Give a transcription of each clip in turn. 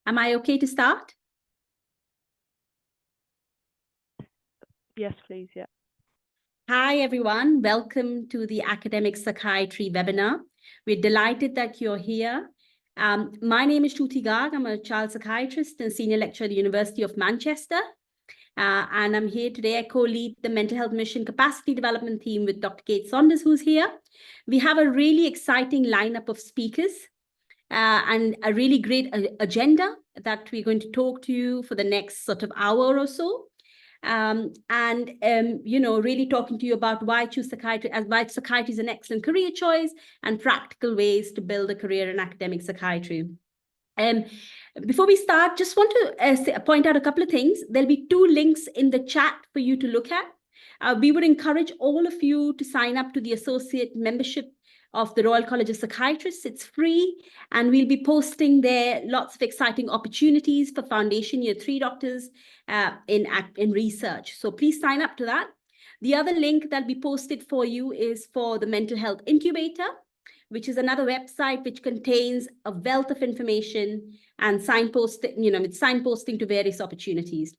Am I okay to start? Yes, please. Yeah. Hi, everyone. Welcome to the Academic Psychiatry webinar. We're delighted that you're here. My name is Shruti Garg. I'm a child psychiatrist and senior lecturer at the University of Manchester. And I'm here today. I co-lead the Mental Health Mission Capacity Development team with Dr. Kate Saunders, who's here. We have a really exciting lineup of speakers and a really great agenda that we're going to talk to you for the next sort of hour or so. Really talking to you about why choose psychiatry, as why psychiatry is an excellent career choice and practical ways to build a career in academic psychiatry. Before we start, just want to point out a couple of things. There'll be 2 links in the chat for you to look at. We would encourage all of you to sign up to the associate membership of the Royal College of Psychiatrists. It's free, and we'll be posting there lots of exciting opportunities for foundation year 3 doctors in research. So please sign up to that. The other link that'll be posted for you is for the Mental Health Incubator, which is another website which contains a wealth of information and signposting to various opportunities.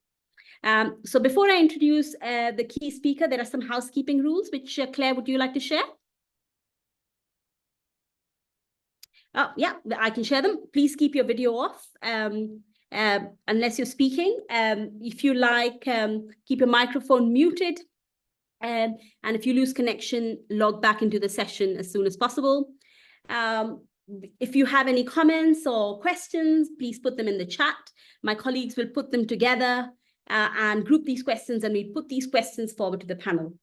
So before I introduce the key speaker, there are some housekeeping rules, which Claire, would you like to share? Oh, yeah, I can share them. Please keep your video off unless you're speaking. If you like, keep your microphone muted. And if you lose connection, log back into the session as soon as possible. If you have any comments or questions, please put them in the chat. My colleagues will put them together and group these questions, and we'll put these questions forward to the panel.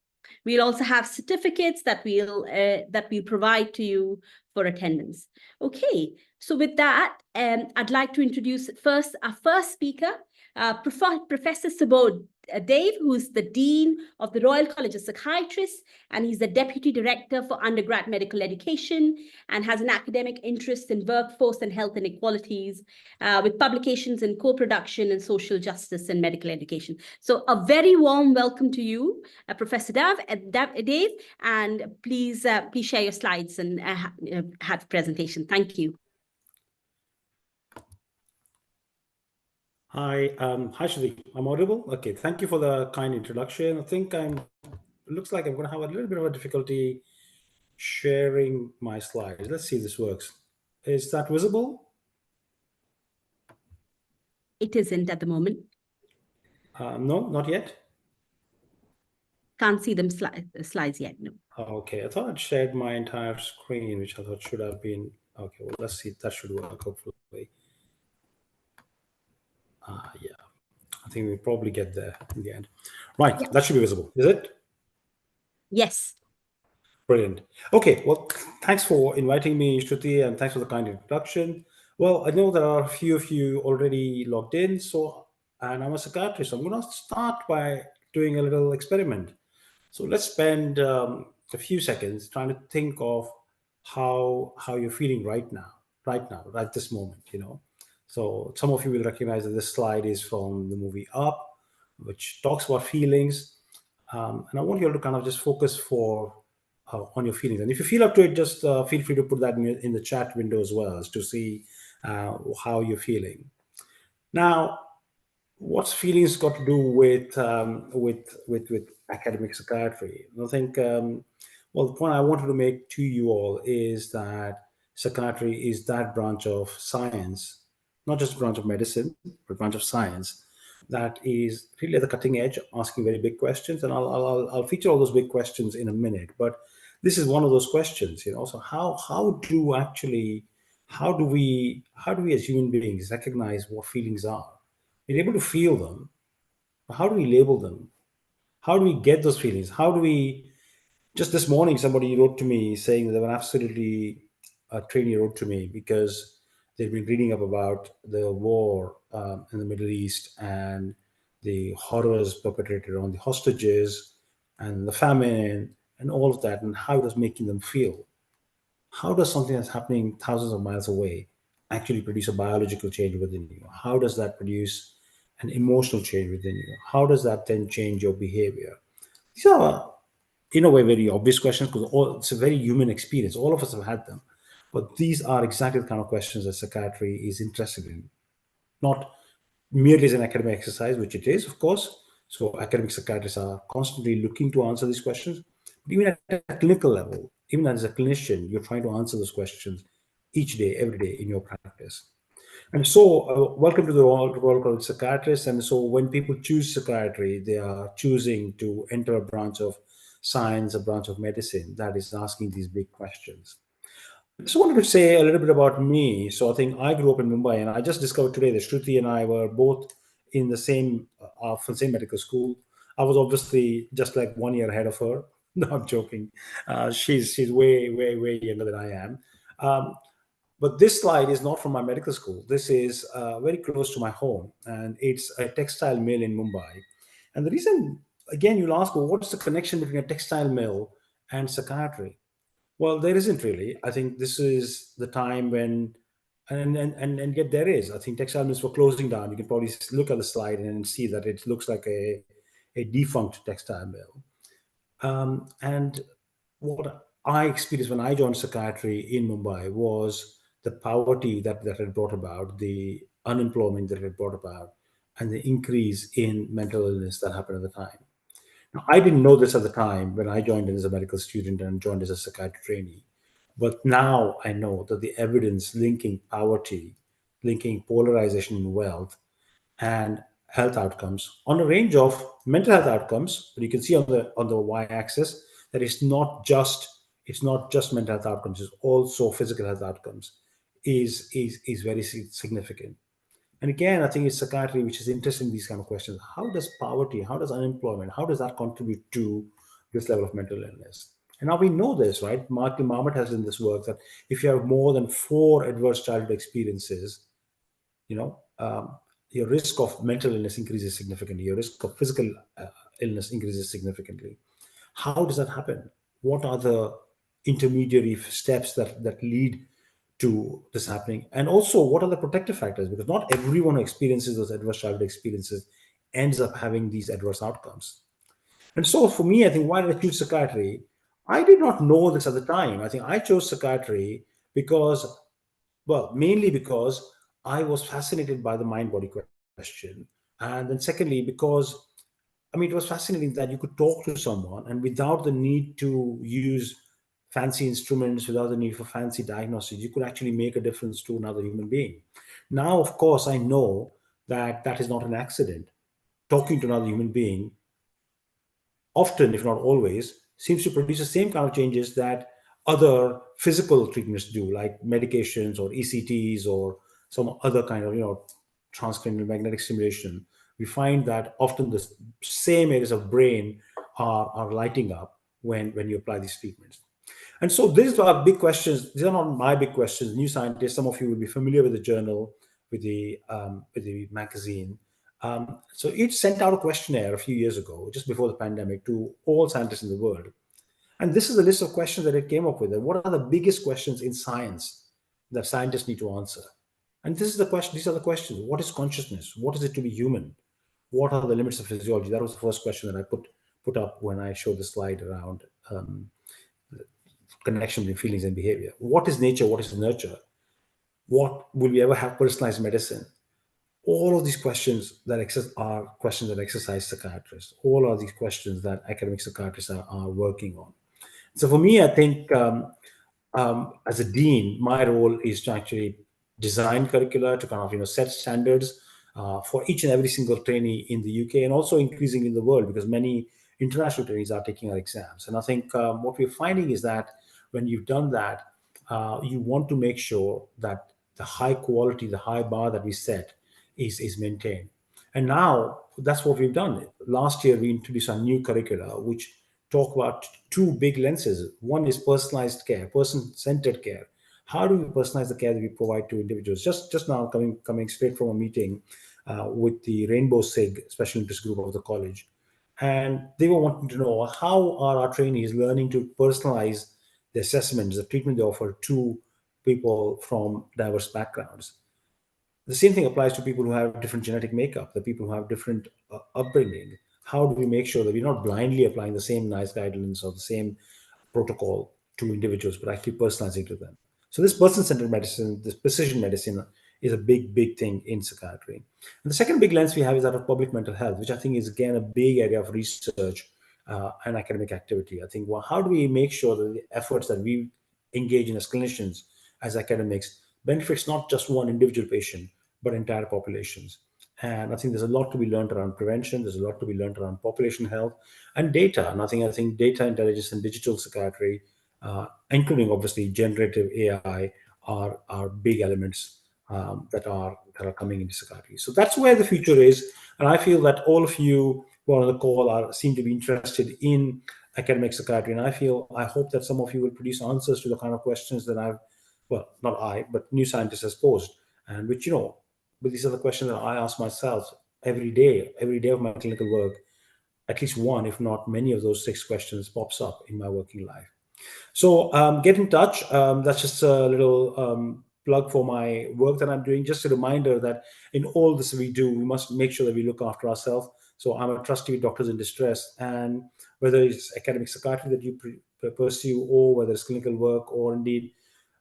We'll also have certificates that we'll provide to you for attendance. Okay, so with that, I'd like to introduce first our first speaker, Professor Subodh Dave, who's the Dean of the Royal College of Psychiatrists, and he's the Deputy Director for Undergrad Medical Education and has an academic interest in workforce and health inequalities with publications in co-production and social justice and medical education. So a very warm welcome to you, Professor Dave, and please share your slides and have a presentation. Thank you. Hi, Shruti. I'm audible? Okay, thank you for the kind introduction. I think it looks like I'm going to have a little bit of a difficulty sharing my slides. Let's see if this works. Is that visible? It isn't at the moment. No, not yet. Can't see them slides yet, no. Okay, I thought I'd shared my entire screen, which I thought should have been. Okay, well, let's see. That should work, hopefully. Yeah. I think we'll probably get there in the end. Right, yeah. That should be visible. Is it? Yes. Brilliant. Okay, well, thanks for inviting me, Shruti, and thanks for the kind introduction. Well, I know there are a few of you already logged in, and I'm a psychiatrist. So I'm going to start by doing a little experiment. So let's spend a few seconds trying to think of how you're feeling right this moment, So some of you will recognize that this slide is from the movie Up, which talks about feelings. And I want you all to kind of just focus on your feelings. And if you feel up to it, just feel free to put that in the chat window as well to see how you're feeling. Now, what's feelings got to do with academic psychiatry? I think, well, the point I wanted to make to you all is that psychiatry is that branch of science, not just a branch of medicine, but a branch of science that is really at the cutting edge, asking very big questions. And I'll feature all those big questions in a minute. But this is one of those questions, So how do we as human beings recognize what feelings are? We're able to feel them. How do we label them? How do we get those feelings? How do we? Just this morning, somebody wrote to me saying that they were absolutely a trainee wrote to me because they've been reading up about the war in the Middle East and the horrors perpetrated on the hostages and the famine and all of that, and how it was making them feel. How does something that's happening thousands of miles away actually produce a biological change within you? How does that produce an emotional change within you? How does that then change your behavior? These are, in a way, very obvious questions because it's a very human experience. All of us have had them. But these are exactly the kind of questions that psychiatry is interested in. not merely as an academic exercise, which it is, of course. So academic psychiatrists are constantly looking to answer these questions. But even at a clinical level, even as a clinician, you're trying to answer those questions each day, every day in your practice. And so, welcome to the Royal College of Psychiatrists. And so, when people choose psychiatry, they are choosing to enter a branch of science, a branch of medicine that is asking these big questions. I just wanted to say a little bit about me. So, I think I grew up in Mumbai, and I just discovered today that Shruti and I were both in the same from the same medical school. I was obviously just like 1 year ahead of her. No, I'm joking. She's way younger than I am. Um, but this slide is not from my medical school. This is very close to my home, and it's a textile mill in Mumbai. And the reason, again, you'll ask, well, what's the connection between a textile mill and psychiatry? Well, there isn't really. I think this is the time when, and yet there is. I think textile mills were closing down. You can probably look at the slide and see that it looks like a defunct textile mill. And what I experienced when I joined psychiatry in Mumbai was the poverty that it brought about, the unemployment that it brought about, and the increase in mental illness that happened at the time. Now, I didn't know this at the time when I joined in as a medical student and joined as a psychiatry trainee. But now I know that the evidence linking poverty, linking polarization in wealth, and health outcomes on a range of mental health outcomes. But you can see on the y-axis that it's not just mental health outcomes; it's also physical health outcomes. Is very significant. And again, I think it's psychiatry which is interested in these kind of questions. How does poverty, how does unemployment, how does that contribute to this level of mental illness? And now we know this, right? Martin Marmot has in this work that if you have more than 4 adverse childhood experiences, you know, your risk of mental illness increases significantly. Your risk of physical illness increases significantly. How does that happen? What are the intermediary steps that lead to this happening? And also, what are the protective factors? Because not everyone who experiences those adverse childhood experiences ends up having these adverse outcomes. And so, for me, I think why did I choose psychiatry? I did not know this at the time. I think I chose psychiatry because, well, mainly because I was fascinated by the mind body question. And then, secondly, because I mean, it was fascinating that you could talk to someone and without the need to use fancy instruments, without the need for fancy diagnosis, you could actually make a difference to another human being. Now, of course, I know that that is not an accident. Talking to another human being often, if not always, seems to produce the same kind of changes that other physical treatments do, like medications or ECTs or some other kind of, transcranial magnetic stimulation. We find that often the same areas of brain are lighting up when you apply these treatments. And so these are big questions. These are not my big questions. New Scientist, some of you will be familiar with the journal, with the magazine. So it sent out a questionnaire a few years ago, just before the pandemic, to all scientists in the world. And this is a list of questions that it came up with. What are the biggest questions in science that scientists need to answer? And this is the question. These are the questions. What is consciousness? What is it to be human? What are the limits of physiology? That was the first question that I put up when I showed the slide around connection between feelings and behavior. What is nature? What is nurture? What will we ever have personalized medicine? All of these questions are questions that exercise psychiatrists. All of these questions that academic psychiatrists are working on. So for me, I think as a dean, my role is to actually design curricula to kind of set standards for each and every single trainee in the UK and also increasingly in the world, because many international trainees are taking our exams. And I think what we're finding is that when you've done that, you want to make sure that the high quality, the high bar that we set is maintained. And now that's what we've done. Last year, we introduced a new curricula, which talk about 2 big lenses. One is personalized care, person-centered care. How do we personalize the care that we provide to individuals? Just now, coming straight from a meeting with the Rainbow SIG special interest group of the college, and they were wanting to know how are our trainees learning to personalize the assessments, the treatment they offer to people from diverse backgrounds. The same thing applies to people who have different genetic makeup, the people who have different upbringing. How do we make sure that we're not blindly applying the same NICE guidelines or the same protocol to individuals, but actually personalizing to them? So this person-centered medicine, this precision medicine, is a big thing in psychiatry. And the second big lens we have is that of public mental health, which I think is again a big area of research and academic activity. I think, well, how do we make sure that the efforts that we engage in as clinicians, as academics, benefits not just one individual patient, but entire populations? And I think there's a lot to be learned around prevention. There's a lot to be learned around population health and data. And I think data intelligence and digital psychiatry, including obviously generative AI, are big elements that are coming into psychiatry. So that's where the future is. And I feel that all of you who are on the call seem to be interested in academic psychiatry. And I hope that some of you will produce answers to the kind of questions that not I, but New Scientist has posed. And which, but these are the questions that I ask myself every day of my clinical work. At least one, if not many of those 6 questions pops up in my working life. So get in touch. That's just a little plug for my work that I'm doing. Just a reminder that in all this we do, we must make sure that we look after ourselves. So I'm a trustee with Doctors in Distress, and whether it's academic psychiatry that you pursue, or whether it's clinical work, or indeed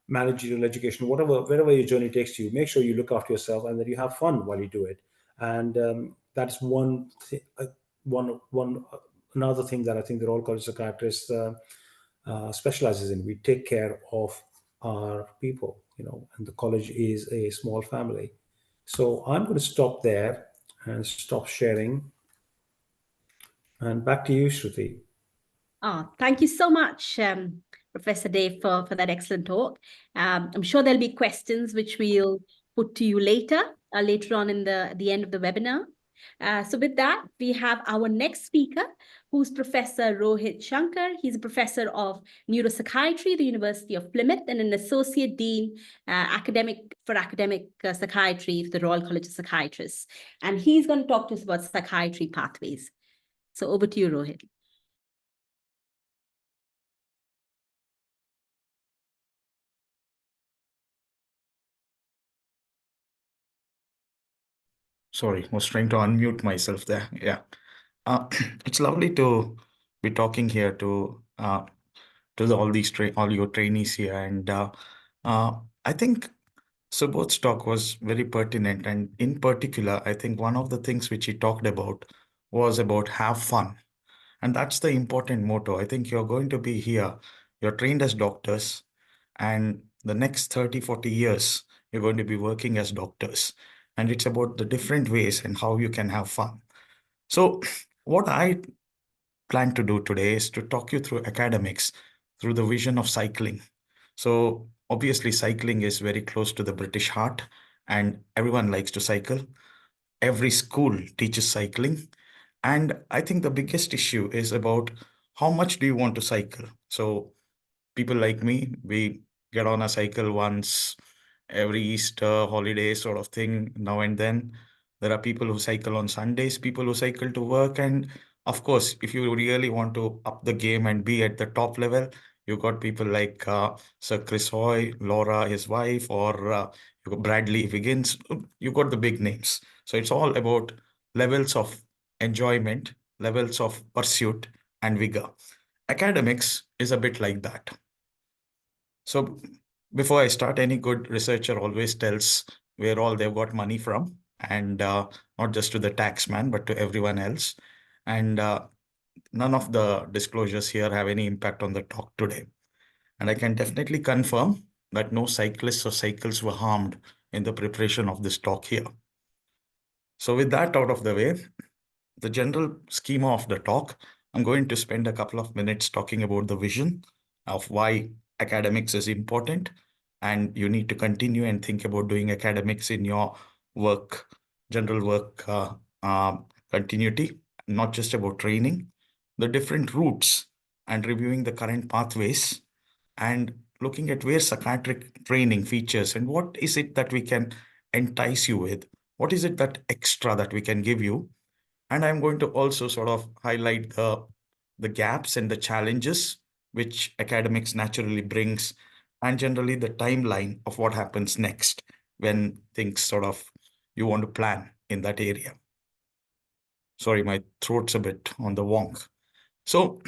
managerial education, wherever your journey takes you, make sure you look after yourself and that you have fun while you do it. And that's another thing that I think the Royal College of Psychiatrists specializes in. We take care of our people, and the college is a small family. So I'm going to stop there and stop sharing. And back to you, Shruti. Oh, thank you so much, Professor Dave, for that excellent talk. I'm sure there'll be questions which we'll put to you later on in the end of the webinar. So with that, we have our next speaker, who's Professor Rohit Shankar. He's a professor of neuropsychiatry at the University of Plymouth and an associate dean academic psychiatry for the Royal College of Psychiatrists. And he's going to talk to us about psychiatry pathways. So over to you, Rohit. Sorry, was trying to unmute myself there. Yeah. It's lovely to be talking here to all your trainees here. And I think Subodh's talk was very pertinent. And in particular, I think one of the things which he talked about was about have fun. And that's the important motto. I think you're going to be here. You're trained as doctors, and the next 30, 40 years, you're going to be working as doctors. And it's about the different ways and how you can have fun. So what I plan to do today is to talk you through academics through the vision of cycling. So obviously cycling is very close to the British heart, and everyone likes to cycle. Every school teaches cycling. And I think the biggest issue is about how much do you want to cycle? So people like me, we get on a cycle once every Easter holiday sort of thing now and then. There are people who cycle on Sundays, people who cycle to work. And of course, if you really want to up the game and be at the top level, you've got people like Sir Chris Hoy, Laura, his wife, or you've got Bradley Wiggins. You've got the big names. So it's all about levels of enjoyment, levels of pursuit and vigor. Academics is a bit like that. So before I start, any good researcher always tells where all they've got money from, and not just to the tax man, but to everyone else. And none of the disclosures here have any impact on the talk today. And I can definitely confirm that no cyclists or cycles were harmed in the preparation of this talk here. So with that out of the way, the general schema of the talk, I'm going to spend a couple of minutes talking about the vision of why academics is important, and you need to continue and think about doing academics in your work, general work continuity, not just about training, the different routes and reviewing the current pathways and looking at where psychiatric training features and what is it that we can entice you with, what is it that extra that we can give you. And I'm going to also sort of highlight the gaps and the challenges which academics naturally brings, and generally the timeline of what happens next when things sort of you want to plan in that area. Sorry, my throat's a bit on the wonk. So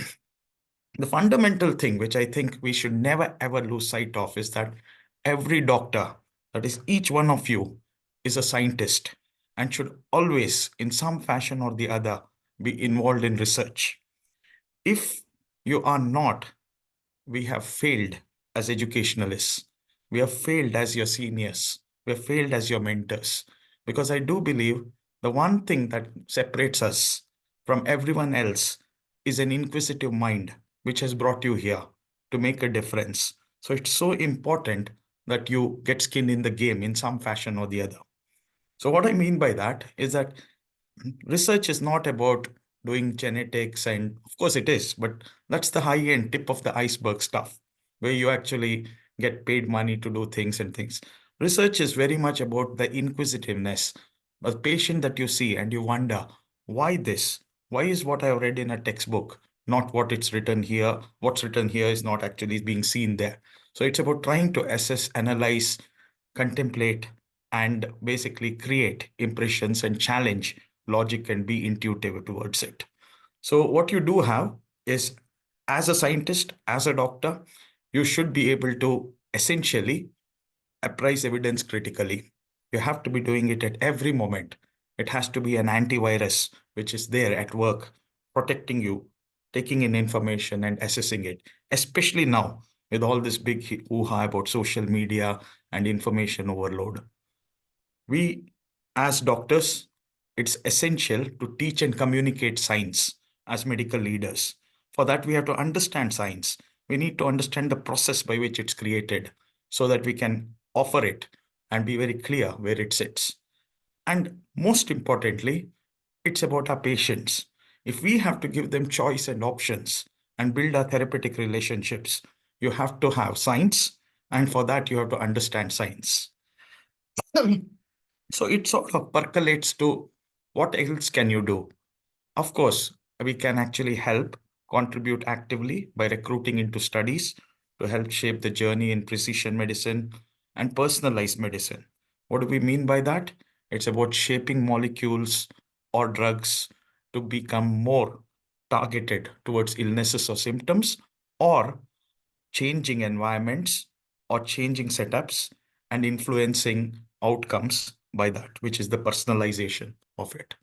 the fundamental thing which I think we should never ever lose sight of is that every doctor That is, each one of you is a scientist and should always, in some fashion or the other, be involved in research. If you are not, we have failed as educationalists. We have failed as your seniors. We have failed as your mentors. Because I do believe the one thing that separates us from everyone else is an inquisitive mind, which has brought you here to make a difference. So it's so important that you get skin in the game in some fashion or the other. So what I mean by that is that research is not about doing genetics, and of course it is, but that's the high end tip of the iceberg stuff where you actually get paid money to do things and things. Research is very much about the inquisitiveness, a patient that you see and you wonder, why this? Why is what I've read in a textbook not what it's written here? What's written here is not actually being seen there. So it's about trying to assess, analyze, contemplate, and basically create impressions and challenge logic and be intuitive towards it. So what you do have is, as a scientist, as a doctor, you should be able to essentially appraise evidence critically. You have to be doing it at every moment. It has to be an antivirus which is there at work, protecting you, taking in information and assessing it, especially now with all this big hoo-ha about social media and information overload. We, as doctors, it's essential to teach and communicate science as medical leaders. For that, we have to understand science. We need to understand the process by which it's created so that we can offer it and be very clear where it sits. And most importantly, it's about our patients. If we have to give them choice and options and build our therapeutic relationships, you have to have science. And for that, you have to understand science. So it sort of percolates to what else can you do? Of course, we can actually help contribute actively by recruiting into studies to help shape the journey in precision medicine and personalized medicine. What do we mean by that? It's about shaping molecules or drugs to become more targeted towards illnesses or symptoms, or changing environments or changing setups and influencing outcomes by that, which is the personalization of it.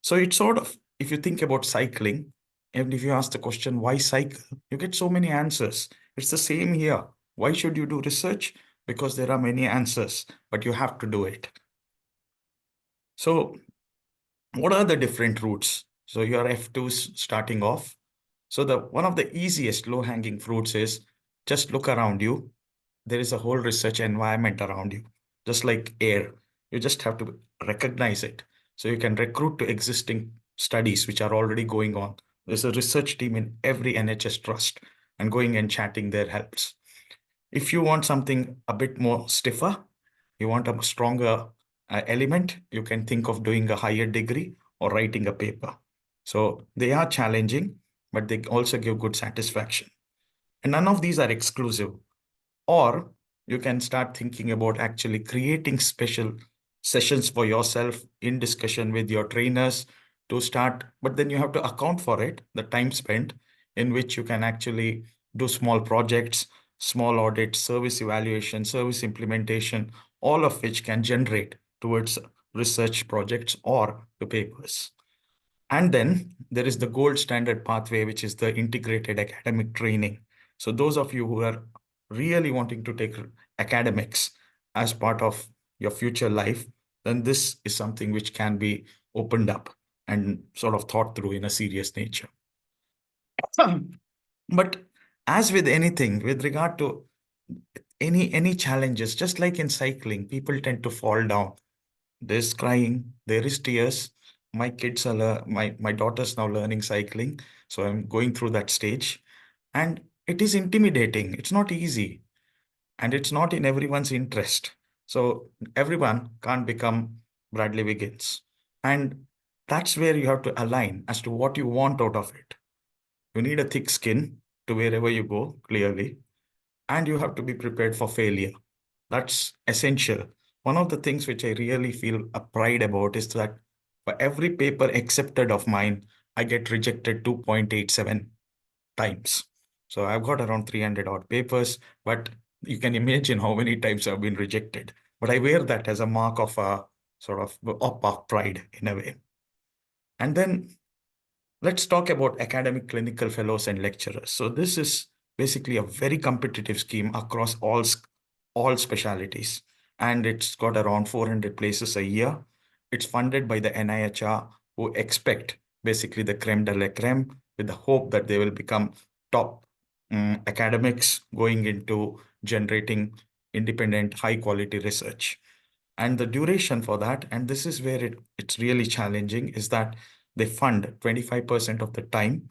So it's sort of, if you think about cycling, and if you ask the question, why cycle? You get so many answers. It's the same here. Why should you do research? Because there are many answers, but you have to do it. So what are the different routes? So your F2s starting off. So one of the easiest low-hanging fruits is just look around you. There is a whole research environment around you, just like air. You just have to recognize it. So you can recruit to existing studies which are already going on. There's a research team in every NHS trust, and going and chatting there helps. If you want something a bit more stiffer, you want a stronger element, you can think of doing a higher degree or writing a paper. So they are challenging, but they also give good satisfaction. And none of these are exclusive. Or you can start thinking about actually creating special sessions for yourself in discussion with your trainers to start, but then you have to account for it, the time spent in which you can actually do small projects, small audits, service evaluation, service implementation, all of which can generate towards research projects or to papers. And then there is the gold standard pathway, which is the integrated academic training. So those of you who are really wanting to take academics as part of your future life, then this is something which can be opened up and sort of thought through in a serious nature. But as with anything, with regard to any challenges, just like in cycling, people tend to fall down. There's crying, there is tears. My kids are, my daughter's now learning cycling. So I'm going through that stage. And it is intimidating. It's not easy. And it's not in everyone's interest. So everyone can't become Bradley Wiggins. And that's where you have to align as to what you want out of it. You need a thick skin to wherever you go, clearly. And you have to be prepared for failure. That's essential. One of the things which I really feel a pride about is that for every paper accepted of mine, I get rejected 2.87 times. So I've got around 300 odd papers, but you can imagine how many times I've been rejected. but I wear that as a mark of a sort of pride in a way. And then let's talk about academic clinical fellows and lecturers. So this is basically a very competitive scheme across all specialities, and it's got around 400 places a year. It's funded by the NIHR, who expect basically the creme de la creme, with the hope that they will become top academics going into generating independent, high quality research. And the duration for that, and this is where it's really challenging, is that they fund 25% of the time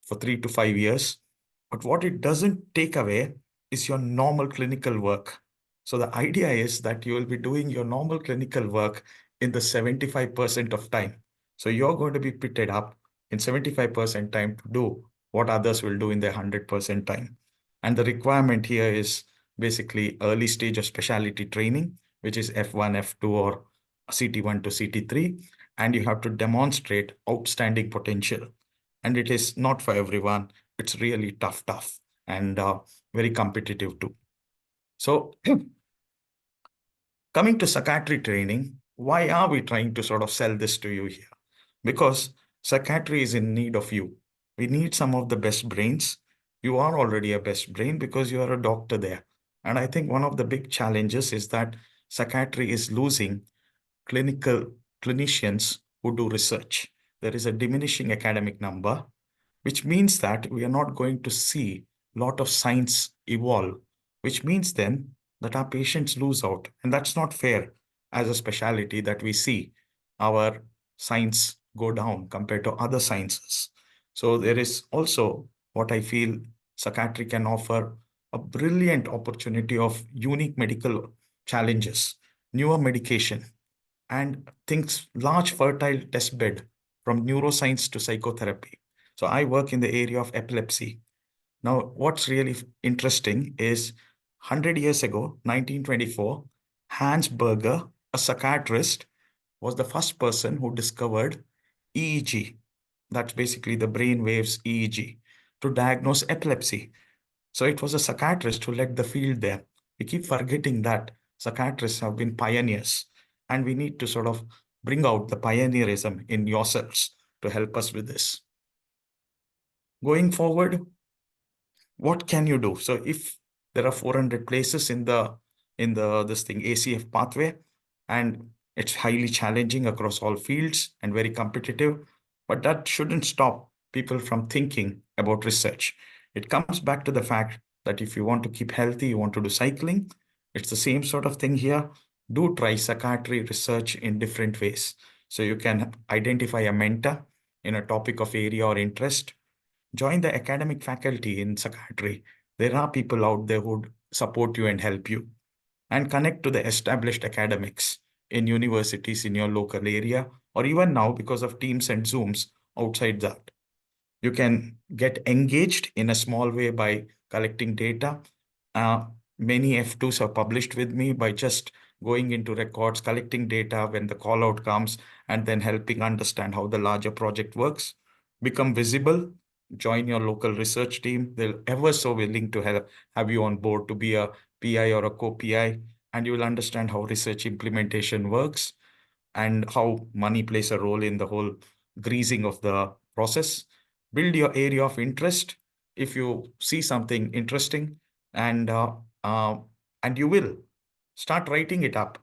for 3 to 5 years. But what it doesn't take away is your normal clinical work. So the idea is that you will be doing your normal clinical work in the 75% of time. So you're going to be pitted up in 75% time to do what others will do in their 100% time. And the requirement here is basically early stage of specialty training, which is F1, F2, or CT1 to CT3. And you have to demonstrate outstanding potential. And it is not for everyone. It's really tough, and very competitive too. So coming to psychiatry training, why are we trying to sort of sell this to you here? Because psychiatry is in need of you. We need some of the best brains. You are already a best brain because you are a doctor there. And I think one of the big challenges is that psychiatry is losing clinicians who do research. There is a diminishing academic number, which means that we are not going to see a lot of science evolve, which means then that our patients lose out. And that's not fair as a specialty, that we see our science go down compared to other sciences. So there is also what I feel psychiatry can offer, a brilliant opportunity of unique medical challenges, newer medication, and things, large fertile test bed from neuroscience to psychotherapy. So I work in the area of epilepsy. Now, what's really interesting is 100 years ago, 1924, Hans Berger, a psychiatrist, was the first person who discovered EEG. That's basically the brain waves EEG to diagnose epilepsy. So it was a psychiatrist who led the field there. We keep forgetting that psychiatrists have been pioneers, and we need to sort of bring out the pioneerism in yourselves to help us with this. Going forward, what can you do? So if there are 400 places in the ACF pathway, and it's highly challenging across all fields and very competitive, but that shouldn't stop people from thinking about research. It comes back to the fact that if you want to keep healthy, you want to do cycling, it's the same sort of thing here. Do try psychiatry research in different ways. So you can identify a mentor in a topic of area or interest. Join the academic faculty in psychiatry. There are people out there who would support you and help you. And connect to the established academics in universities in your local area, or even now because of Teams and Zooms outside that. You can get engaged in a small way by collecting data. Many F2s are published with me by just going into records, collecting data when the call out comes, and then helping understand how the larger project works. Become visible, join your local research team. They're ever so willing to have you on board to be a PI or a co-PI, and you will understand how research implementation works and how money plays a role in the whole greasing of the process. Build your area of interest. If you see something interesting, and you will start writing it up.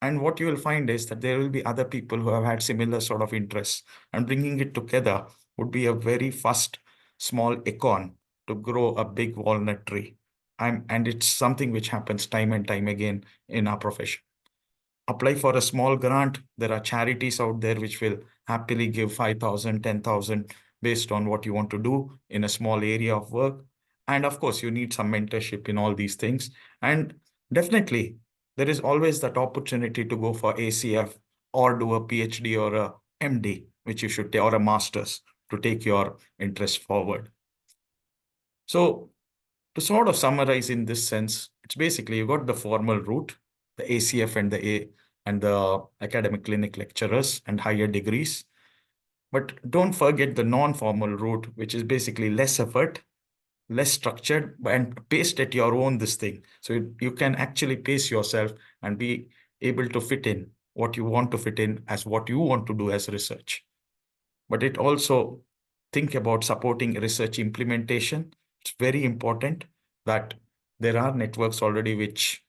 And what you will find is that there will be other people who have had similar sort of interests, and bringing it together would be a very fast, small acorn to grow a big walnut tree. And it's something which happens time and time again in our profession. Apply for a small grant. There are charities out there which will happily give 5,000, 10,000 based on what you want to do in a small area of work. And of course, you need some mentorship in all these things. And definitely, there is always that opportunity to go for ACF or do a PhD or a MD, which you should take, or a master's, to take your interest forward. So to sort of summarize in this sense, it's basically you got the formal route, the ACF and the academic clinic lecturers and higher degrees. But don't forget the non-formal route, which is basically less effort, less structured, and paced at your own this thing. So you can actually pace yourself and be able to fit in what you want to fit in as what you want to do as research. But it also think about supporting research implementation. It's very important that there are networks already which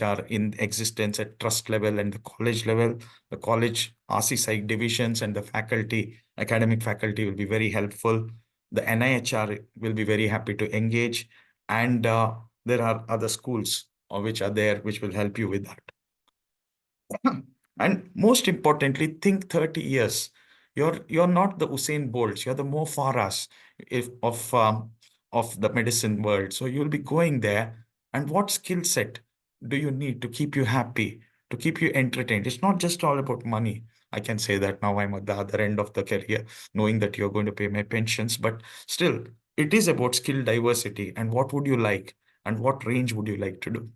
are in existence at trust level and the college level. The college RC Psych divisions and the faculty, academic faculty will be very helpful. The NIHR will be very happy to engage. And there are other schools which are there, which will help you with that. And most importantly, think 30 years. You're not the Usain Bolts, you're the Mo Farahs of the medicine world. So you'll be going there. And what skill set do you need to keep you happy, to keep you entertained? It's not just all about money. I can say that now I'm at the other end of the career, knowing that you're going to pay my pensions, but still, it is about skill diversity and what would you like and what range would you like to do.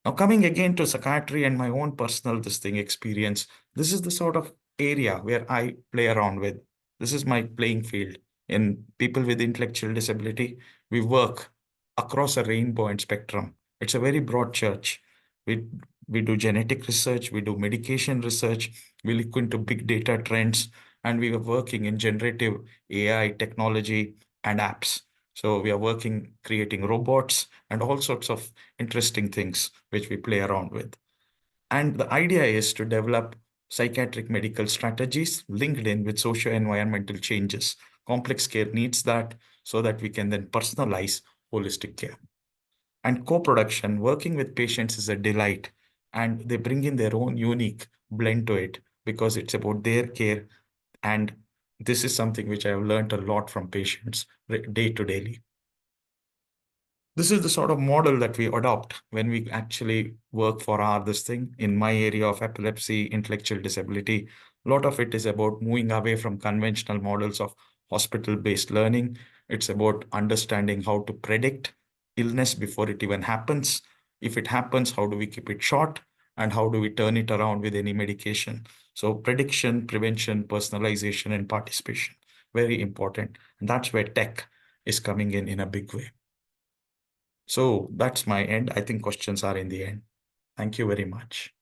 Now, coming again to psychiatry and my own personal experience, this is the sort of area where I play around with. This is my playing field. In people with intellectual disability, we work across a rainbow and spectrum. It's a very broad church. We do genetic research, we do medication research, we look into big data trends, and we are working in generative AI technology and apps. So we are working, creating robots and all sorts of interesting things which we play around with. And the idea is to develop psychiatric medical strategies linked in with socio-environmental changes. Complex care needs that so that we can then personalize holistic care. And co-production, working with patients is a delight, and they bring in their own unique blend to it because it's about their care. And this is something which I have learned a lot from patients day to day. This is the sort of model that we adopt when we actually work for this thing. In my area of epilepsy, intellectual disability, a lot of it is about moving away from conventional models of hospital-based learning. It's about understanding how to predict illness before it even happens. If it happens, how do we keep it short? And how do we turn it around with any medication? So prediction, prevention, personalization, and participation, very important. And that's where tech is coming in a big way. So that's my end. I think questions are in the end. Thank you very much.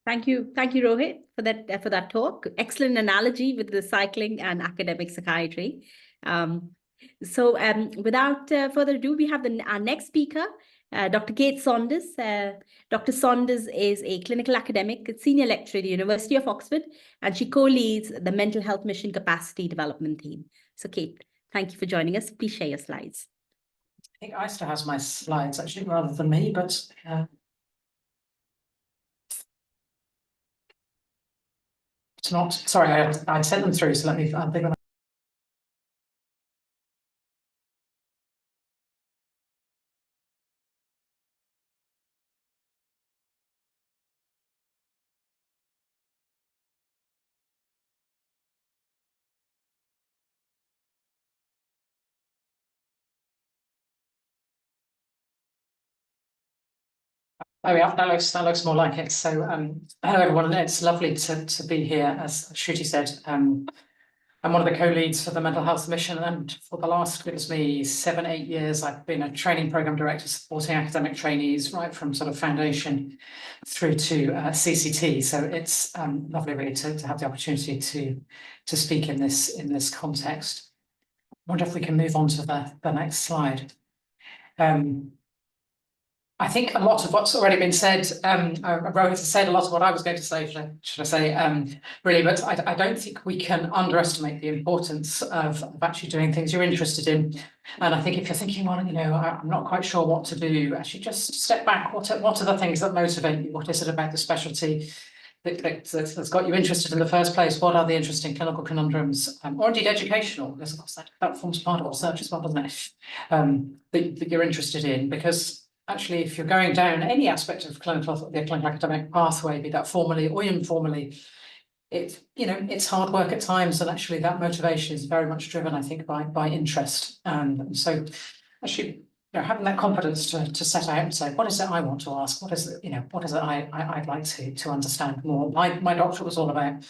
Thank you, Rohit, for that talk. Excellent analogy with the cycling and academic psychiatry. Without further ado, we have our next speaker, Dr. Kate Saunders. Dr. Saunders is a clinical academic, senior lecturer at the University of Oxford, and she co-leads the Mental Health Mission Capacity Development Team. So Kate, thank you for joining us. Please share your slides. I think Aista has my slides actually rather than me, but it's not. Sorry, I sent them through, so let me. Oh yeah, that looks more like it. So hello everyone, it's lovely to be here. As Shruti said, I'm one of the co-leads for the Mental Health Mission, and for the last, goodness me, 7-8 years, I've been a training program director supporting academic trainees right from sort of foundation through to CCT. So it's lovely really to have the opportunity to speak in this context. I wonder if we can move on to the next slide. I think a lot of what's already been said, Rohit has said a lot of what I was going to say, should I say, really, but I don't think we can underestimate the importance of actually doing things you're interested in. And I think if you're thinking, well, I'm not quite sure what to do, actually just step back. What are the things that motivate you? What is it about the specialty that's got you interested in the first place? What are the interesting clinical conundrums, or indeed educational, because of course that forms part of research as well, doesn't it? That you're interested in, because actually, if you're going down any aspect of the clinical academic pathway, be that formally or informally, it's hard work at times, and actually that motivation is very much driven, I think, by interest. And so, actually, having that confidence to set out and say, what is it I want to ask? What is it? What is it I'd like to understand more? My doctorate was all about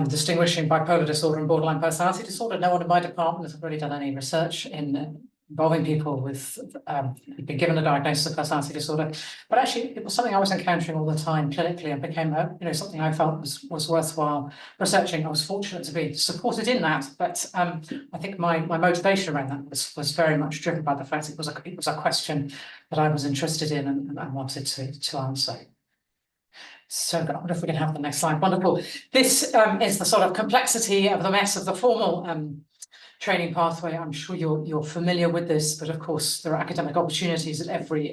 distinguishing bipolar disorder and borderline personality disorder. No one in my department has really done any research in involving people with who'd been given a diagnosis of personality disorder, but actually it was something I was encountering all the time clinically, and became something I felt was worthwhile researching. I was fortunate to be supported in that, but I think my motivation around that was very much driven by the fact it was a question that I was interested in and wanted to answer. So I wonder if we can have the next slide. Wonderful. This is the sort of complexity of the mess of the formal training pathway. I'm sure you're familiar with this, but of course there are academic opportunities at every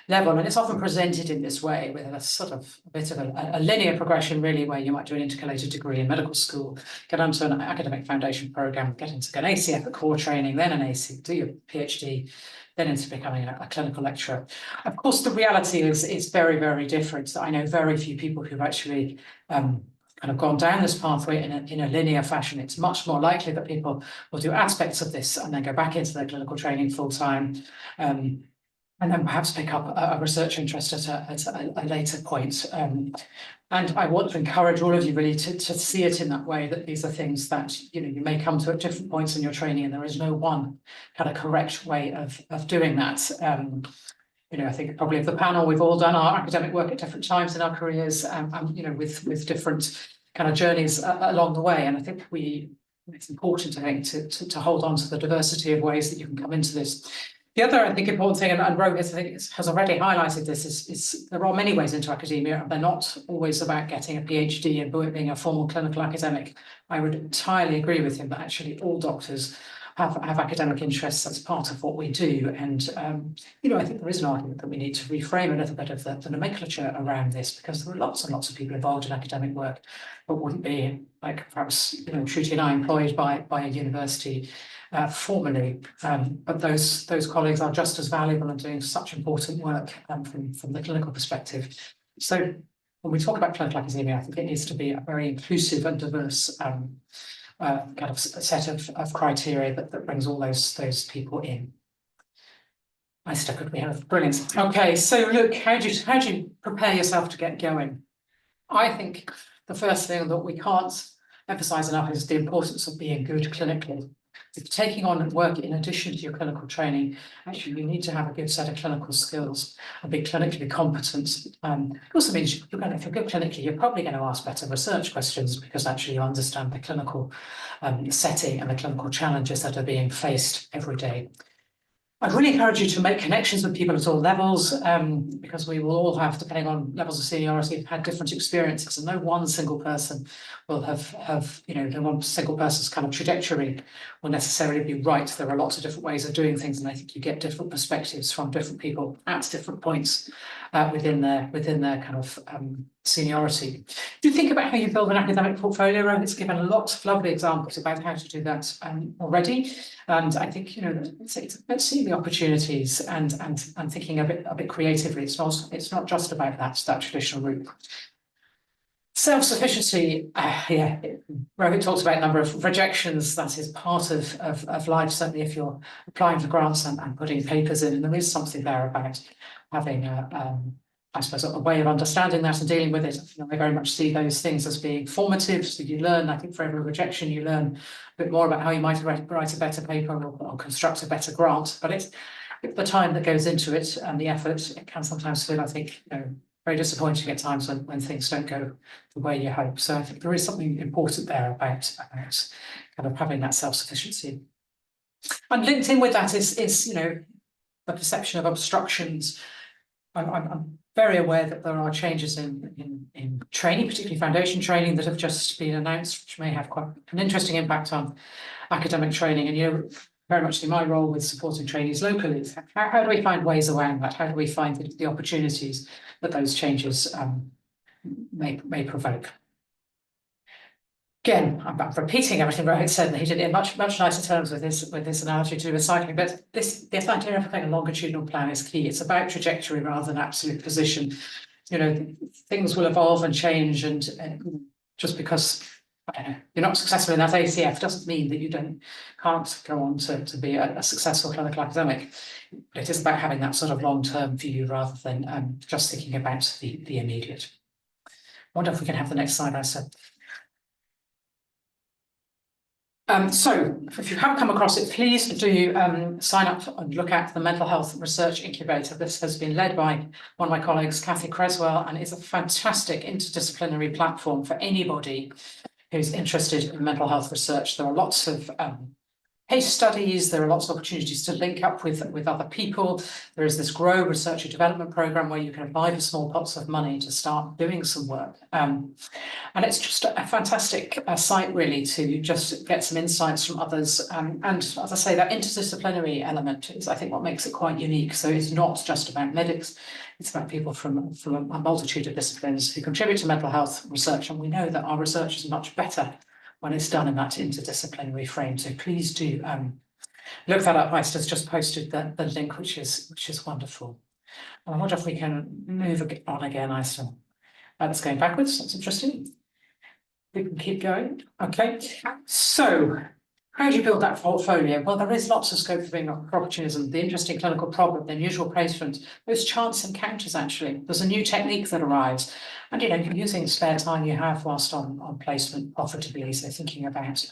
level, and it's often presented in this way, with a sort of a bit of a linear progression, really, where you might do an intercalated degree in medical school, get onto an academic foundation program, get into an ACF at core training, then an AC, do your PhD, then into becoming a clinical lecturer. Of course, the reality is very, very different. I know very few people who've actually kind of gone down this pathway in a linear fashion. It's much more likely that people will do aspects of this and then go back into their clinical training full time, and then perhaps pick up a research interest at a later point. And I want to encourage all of you really to see it in that way, that these are things that you may come to at different points in your training, and there is no one kind of correct way of doing that. I think probably of the panel, we've all done our academic work at different times in our careers, with different kind of journeys along the way. And I think it's important, I think, to hold on to the diversity of ways that you can come into this. The other, I think, important thing, and Rohit, I think, has already highlighted this, is there are many ways into academia, and they're not always about getting a PhD and being a formal clinical academic. I would entirely agree with him that actually all doctors have academic interests as part of what we do. And, I think there is an argument that we need to reframe a little bit of the nomenclature around this, because there are lots and lots of people involved in academic work, but wouldn't be, like perhaps, Shruti and I, employed by a university formally. But those colleagues are just as valuable and doing such important work from the clinical perspective. So when we talk about clinical academia, I think it needs to be a very inclusive and diverse kind of set of criteria that brings all those people in. I stuck with me. Brilliant. Okay, so look, how do you prepare yourself to get going? I think the first thing that we can't emphasize enough is the importance of being good clinically. If taking on work in addition to your clinical training, actually you need to have a good set of clinical skills and be clinically competent. It also means if you're good clinically, you're probably going to ask better research questions, because actually you understand the clinical setting and the clinical challenges that are being faced every day. I'd really encourage you to make connections with people at all levels, because we will all have, depending on levels of seniority, had different experiences, and no one single person will have no one single person's kind of trajectory will necessarily be right. There are lots of different ways of doing things, and I think you get different perspectives from different people at different points within their kind of seniority. Do think about how you build an academic portfolio. Rohit's given lots of lovely examples about how to do that already, and I think let's see the opportunities and thinking a bit creatively. It's not just about that traditional route. Self-sufficiency, Rohit talks about a number of rejections. That is part of life, certainly if you're applying for grants and putting papers in, and there is something there about having I suppose a way of understanding that and dealing with it. I very much see those things as being formative. So you learn, I think, for every rejection, you learn a bit more about how you might write a better paper or construct a better grant. But it's the time that goes into it and the effort. It can sometimes feel, I think, very disappointing at times when things don't go the way you hope. So I think there is something important there about kind of having that self-sufficiency. And linked in with that is the perception of obstructions. I'm very aware that there are changes in training, particularly foundation training, that have just been announced, which may have quite an interesting impact on academic training. And very much in my role with supporting trainees locally, how do we find ways around that? How do we find the opportunities that those changes may provoke? Again, I'm repeating everything Rohit said, and he did it in much nicer terms with this analogy to do with cycling. But this idea of having a longitudinal plan is key. It's about trajectory rather than absolute position. Things will evolve and change, and just because you're not successful in that ACF doesn't mean that you can't go on to be a successful clinical academic. But it is about having that sort of long-term view rather than just thinking about the immediate. I wonder if we can have the next slide, I said. So if you haven't come across it, please do sign up and look at the Mental Health Research Incubator. This has been led by one of my colleagues, Kathy Creswell, and is a fantastic interdisciplinary platform for anybody who's interested in mental health research. There are lots of case studies, there are lots of opportunities to link up with other people. There is this Grow Research and Development Programme where you can apply for small pots of money to start doing some work. And it's just a fantastic site really to just get some insights from others. And as I say, that interdisciplinary element is, I think, what makes it quite unique. So it's not just about medics, it's about people from a multitude of disciplines who contribute to mental health research. And we know that our research is much better when it's done in that interdisciplinary frame. So please do look that up. Ista's just posted the link, which is wonderful. And I wonder if we can move on again, Ista. That's going backwards. That's interesting. We can keep going. Okay. So how do you build that portfolio? Well, there is lots of scope for being opportunism, the interesting clinical problem, the unusual placement, those chance encounters actually. There's a new technique that arrives. And you're using spare time you have whilst on placement profitably. So thinking about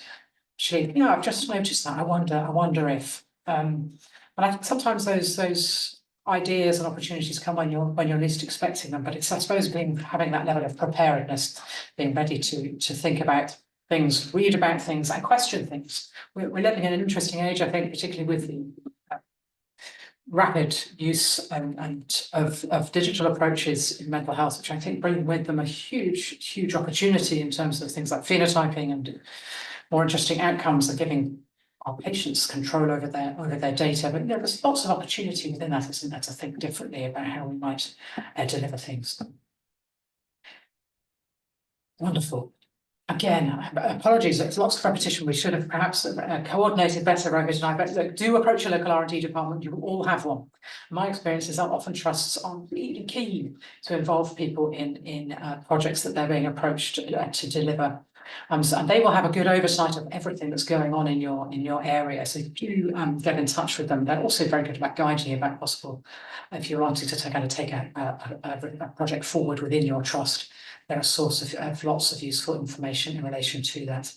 actually, I've just noticed that. I wonder if and I think sometimes those ideas and opportunities come when you're least expecting them. But it's, I suppose, having that level of preparedness, being ready to think about things, read about things, and question things. We're living in an interesting age, I think, particularly with the rapid use of digital approaches in mental health, which I think bring with them a huge opportunity in terms of things like phenotyping and more interesting outcomes and giving our patients control over their data. But there's lots of opportunity within that, isn't there, to think differently about how we might deliver things. Wonderful. Again, apologies, it's lots of repetition. We should have perhaps coordinated better, Rohit and I, but look, do approach a local R&D department. You will all have one. My experience is that often trusts are really keen to involve people in projects that they're being approached to deliver. And they will have a good oversight of everything that's going on in your area. So do get in touch with them. They're also very good about guiding you about possible, if you're wanting to take a project forward within your trust. They're a source of lots of useful information in relation to that.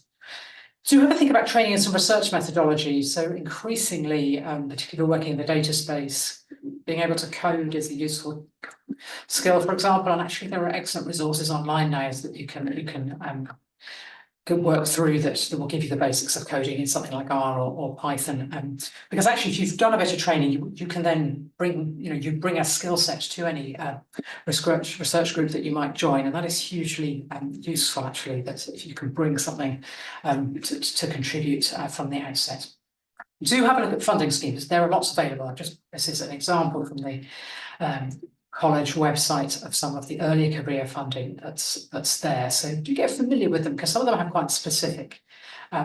So have a think about training and some research methodology. So increasingly, particularly working in the data space, being able to code is a useful skill, for example. And actually, there are excellent resources online now that you can work through that will give you the basics of coding in something like R or Python. Because actually, if you've done a bit of training, you can then bring a skill set to any research group that you might join, and that is hugely useful. Actually, that if you can bring something to contribute from the outset. Do have a look at funding schemes. There are lots available. This is an example from the college website of some of the earlier career funding that's there. So do get familiar with them, because some of them have quite specific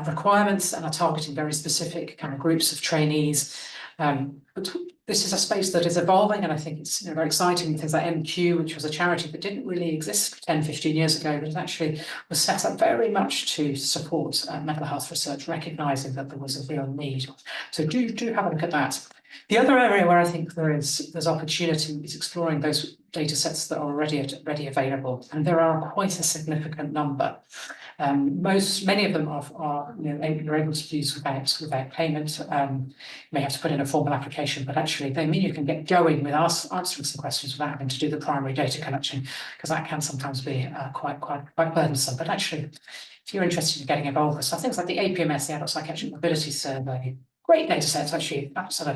requirements and are targeting very specific kind of groups of trainees. But this is a space that is evolving, and I think it's very exciting. Things like MQ, which was a charity that didn't really exist 10, 15 years ago, but it actually was set up very much to support mental health research, recognising that there was a real need. So do have a look at that. The other area where I think there's opportunity is exploring those data sets that are already available, and there are quite a significant number. Many of them are you're able to use without payment. You may have to put in a formal application, but actually they mean you can get going with answering some questions without having to do the primary data collection, because that can sometimes be quite burdensome. But actually, if you're interested in getting involved with things like the APMS, the Adult Psychiatric Mobility Survey, great data sets. Actually, that's sort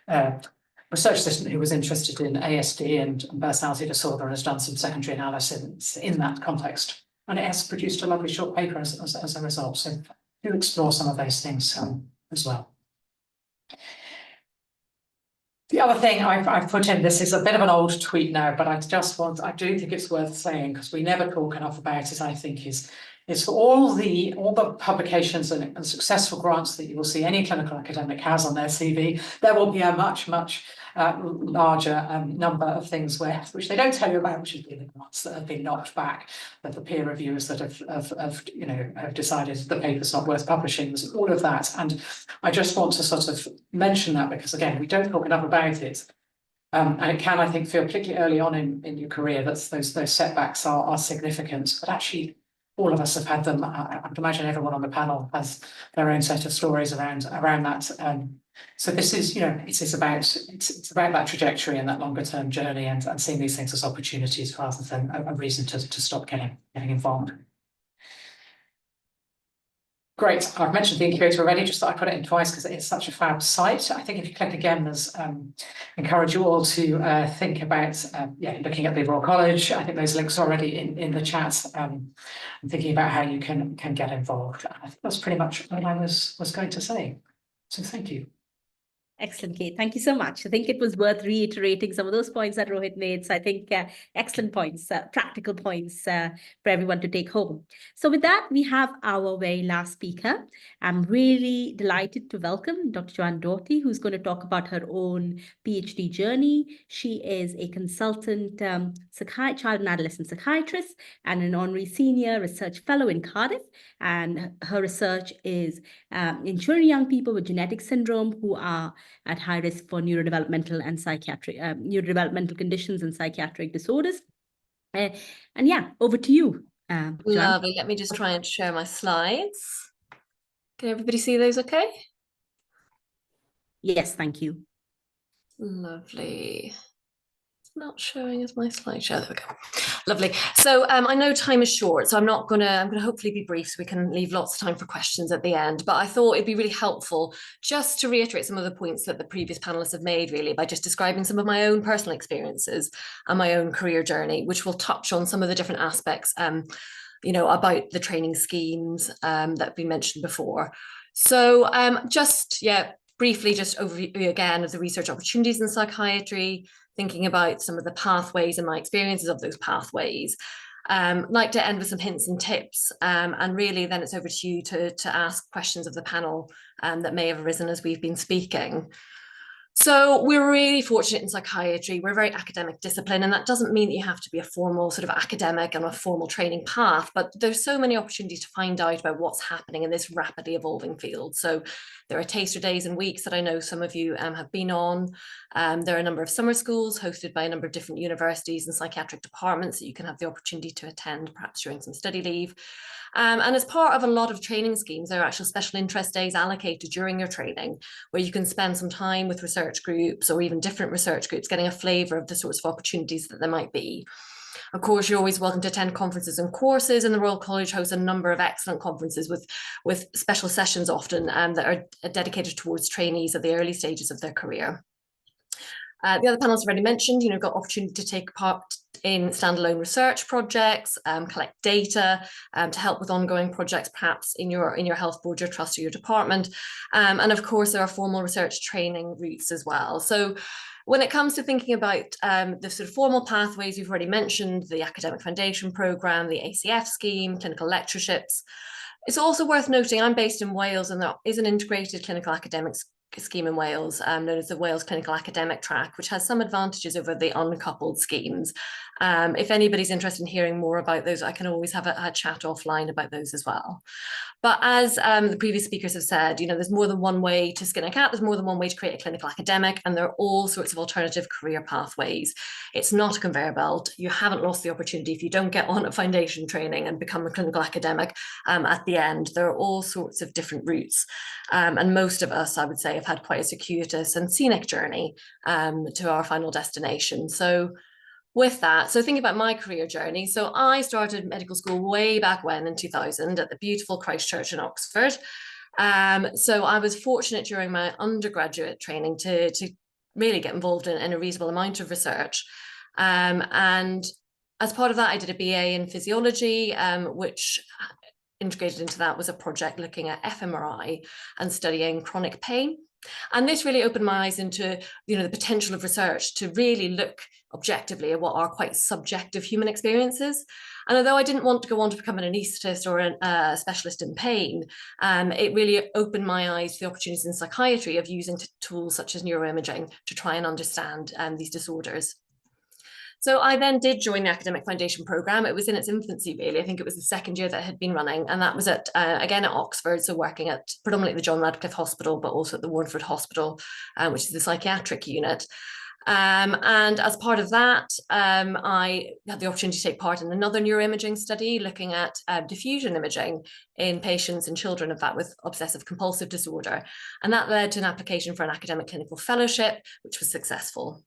of research assistant who was interested in ASD and personality disorder and has done some secondary analysis in that context. And it has produced a lovely short paper as a result. So do explore some of those things as well. The other thing I've put in, this is a bit of an old tweet now, but I do think it's worth saying, because we never talk enough about it, I think, is for all the publications and successful grants that you will see any clinical academic has on their CV, there will be a much larger number of things which they don't tell you about, which is the grants that have been knocked back, that the peer reviewers that have decided the paper's not worth publishing. There's all of that, and I just want to sort of mention that, because again, we don't talk enough about it. And it can, I think, feel particularly early on in your career that those setbacks are significant, but actually all of us have had them. I would imagine everyone on the panel has their own set of stories around that. So this is, it's about that trajectory and that longer term journey, and seeing these things as opportunities rather than a reason to stop getting involved. Great. I've mentioned the incubator already, just that I put it in twice because it is such a fab site. I think if you click again, there's encourage you all to think about looking at the Royal College. I think those links are already in the chat, and thinking about how you can get involved. I think that's pretty much what I was going to say. So thank you. Excellent, Kate. Thank you so much. I think it was worth reiterating some of those points that Rohit made. So I think excellent points, practical points for everyone to take home. So with that, we have our very last speaker. I'm really delighted to welcome Dr. Joanne Doughty, who's going to talk about her own PhD journey. She is a consultant child and adolescent psychiatrist and an honorary senior research fellow in Cardiff. And her research is in children and young people with genetic syndrome who are at high risk for neurodevelopmental and psychiatric neurodevelopmental conditions and psychiatric disorders. And yeah, over to you, Joanne. Lovely. Let me just try and share my slides. Can everybody see those okay? Yes, thank you. Lovely. Not showing as my slideshow. There we go. Lovely. So I know time is short, so I'm gonna hopefully be brief so we can leave lots of time for questions at the end. But I thought it'd be really helpful just to reiterate some of the points that the previous panelists have made, really, by just describing some of my own personal experiences and my own career journey, which will touch on some of the different aspects, about the training schemes that have been mentioned before. So briefly, just overview again of the research opportunities in psychiatry, thinking about some of the pathways and my experiences of those pathways. Like to end with some hints and tips, and really then it's over to you to ask questions of the panel that may have arisen as we've been speaking. So we're really fortunate in psychiatry. We're a very academic discipline, and that doesn't mean that you have to be a formal sort of academic and a formal training path, but there's so many opportunities to find out about what's happening in this rapidly evolving field. So there are taster days and weeks that I know some of you have been on. There are a number of summer schools hosted by a number of different universities and psychiatric departments that you can have the opportunity to attend, perhaps during some study leave. And as part of a lot of training schemes, there are actual special interest days allocated during your training, where you can spend some time with research groups or even different research groups, getting a flavour of the sorts of opportunities that there might be. Of course, you're always welcome to attend conferences and courses, and the Royal College hosts a number of excellent conferences with special sessions often that are dedicated towards trainees at the early stages of their career. The other panels already mentioned, got opportunity to take part in standalone research projects, collect data to help with ongoing projects, perhaps in your health board, your trust, or your department. And of course, there are formal research training routes as well. So when it comes to thinking about the sort of formal pathways, we've already mentioned the Academic Foundation Programme, the ACF scheme, clinical lectureships. It's also worth noting I'm based in Wales, and there is an integrated clinical academics scheme in Wales, known as the Wales Clinical Academic Track, which has some advantages over the uncoupled schemes. If anybody's interested in hearing more about those, I can always have a chat offline about those as well. But as the previous speakers have said, there's more than one way to skin a cat, there's more than one way to create a clinical academic, and there are all sorts of alternative career pathways. It's not a conveyor belt. You haven't lost the opportunity if you don't get on at foundation training and become a clinical academic at the end. There are all sorts of different routes. And most of us, I would say, have had quite a circuitous and scenic journey to our final destination. So with that, so thinking about my career journey, so I started medical school way back when in 2000 at the beautiful Christ Church in Oxford. So I was fortunate during my undergraduate training to really get involved in a reasonable amount of research. And as part of that, I did a BA in physiology, which integrated into that was a project looking at fMRI and studying chronic pain. And this really opened my eyes into, the potential of research to really look objectively at what are quite subjective human experiences. And although I didn't want to go on to become an anaesthetist or a specialist in pain, it really opened my eyes to the opportunities in psychiatry of using tools such as neuroimaging to try and understand these disorders. So I then did join the Academic Foundation Programme. It was in its infancy, really. I think it was the second year that it had been running. And that was again at Oxford, so working at predominantly the John Radcliffe Hospital, but also at the Warneford Hospital, which is the psychiatric unit. And as part of that, I had the opportunity to take part in another neuroimaging study looking at diffusion imaging in patients and children, in fact, with obsessive compulsive disorder. And that led to an application for an academic clinical fellowship, which was successful.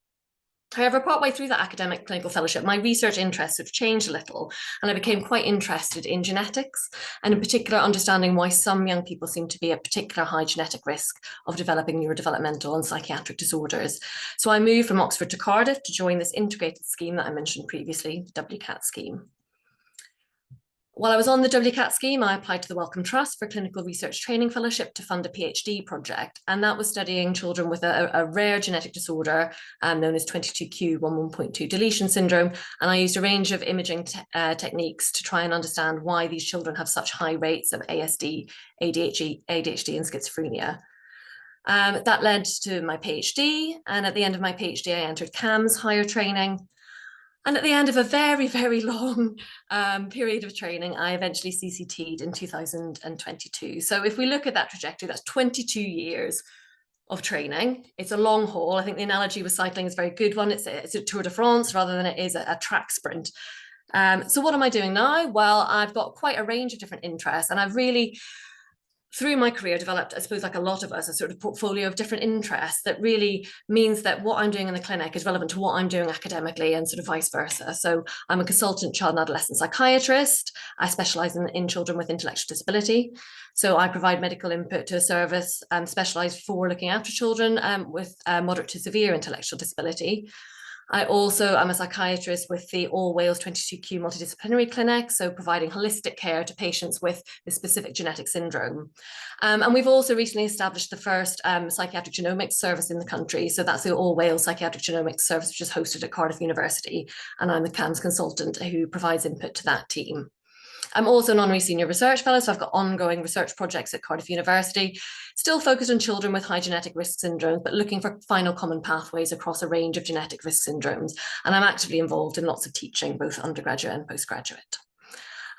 However, partway through that academic clinical fellowship, my research interests have changed a little, and I became quite interested in genetics, and in particular understanding why some young people seem to be at particular high genetic risk of developing neurodevelopmental and psychiatric disorders. So I moved from Oxford to Cardiff to join this integrated scheme that I mentioned previously, the WCAT scheme. While I was on the WCAT scheme, I applied to the Wellcome Trust for Clinical Research Training Fellowship to fund a PhD project, and that was studying children with a rare genetic disorder known as 22q11.2 deletion syndrome. And I used a range of imaging techniques to try and understand why these children have such high rates of ASD, ADHD, and schizophrenia. That led to my PhD, and at the end of my PhD, I entered CAMS higher training. And at the end of a very, very long period of training, I eventually CCT'd in 2022. So if we look at that trajectory, that's 22 years of training. It's a long haul. I think the analogy with cycling is a very good one. It's a Tour de France rather than it is a track sprint. So what am I doing now? Well, I've got quite a range of different interests, and I've really, through my career, developed, I suppose, like a lot of us, a sort of portfolio of different interests that really means that what I'm doing in the clinic is relevant to what I'm doing academically, and sort of vice versa. So I'm a consultant child and adolescent psychiatrist. I specialise in children with intellectual disability. So I provide medical input to a service specialised for looking after children with moderate to severe intellectual disability. I also am a psychiatrist with the All Wales 22q multidisciplinary clinic, so providing holistic care to patients with the specific genetic syndrome. And we've also recently established the first psychiatric genomics service in the country. So that's the All Wales Psychiatric Genomics Service, which is hosted at Cardiff University. And I'm the CAMS consultant who provides input to that team. I'm also an honorary senior research fellow, so I've got ongoing research projects at Cardiff University, still focused on children with high genetic risk syndromes, but looking for final common pathways across a range of genetic risk syndromes. And I'm actively involved in lots of teaching, both undergraduate and postgraduate.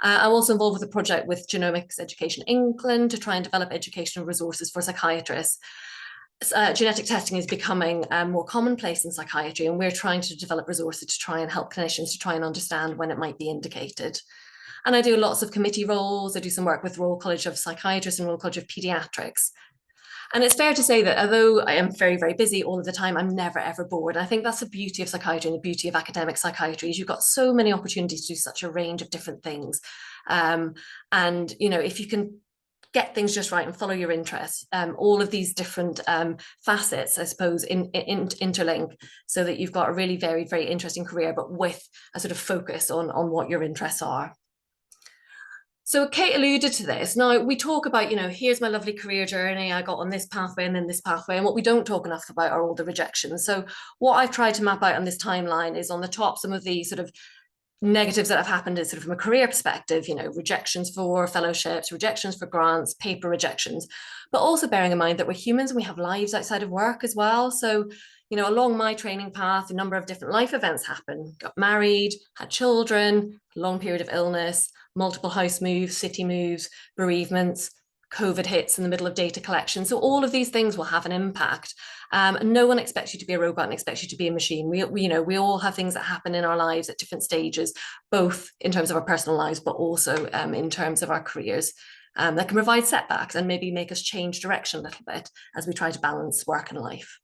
I'm also involved with a project with Genomics Education England to try and develop educational resources for psychiatrists. Genetic testing is becoming more commonplace in psychiatry, and we're trying to develop resources to try and help clinicians to try and understand when it might be indicated. And I do lots of committee roles. I do some work with Royal College of Psychiatrists and Royal College of Paediatrics. And it's fair to say that although I am very, very busy all of the time, I'm never, ever bored. I think that's the beauty of psychiatry and the beauty of academic psychiatry is you've got so many opportunities to do such a range of different things. And, you know, if you can get things just right and follow your interests, all of these different facets, I suppose, interlink so that you've got a really very, very interesting career, but with a sort of focus on what your interests are. So Kate alluded to this. Now we talk about, you know, here's my lovely career journey. I got on this pathway and then this pathway. And what we don't talk enough about are all the rejections. So what I've tried to map out on this timeline is on the top, some of the sort of negatives that have happened is sort of from a career perspective, you know, rejections for fellowships, rejections for grants, paper rejections, but also bearing in mind that we're humans and we have lives outside of work as well. So, you know, along my training path, a number of different life events happened, got married, had children, long period of illness, multiple house moves, city moves, bereavements, COVID hits in the middle of data collection. So all of these things will have an impact. No one expects you to be a robot and expects you to be a machine. We all have things that happen in our lives at different stages, both in terms of our personal lives, but also in terms of our careers that can provide setbacks and maybe make us change direction a little bit as we try to balance work and life.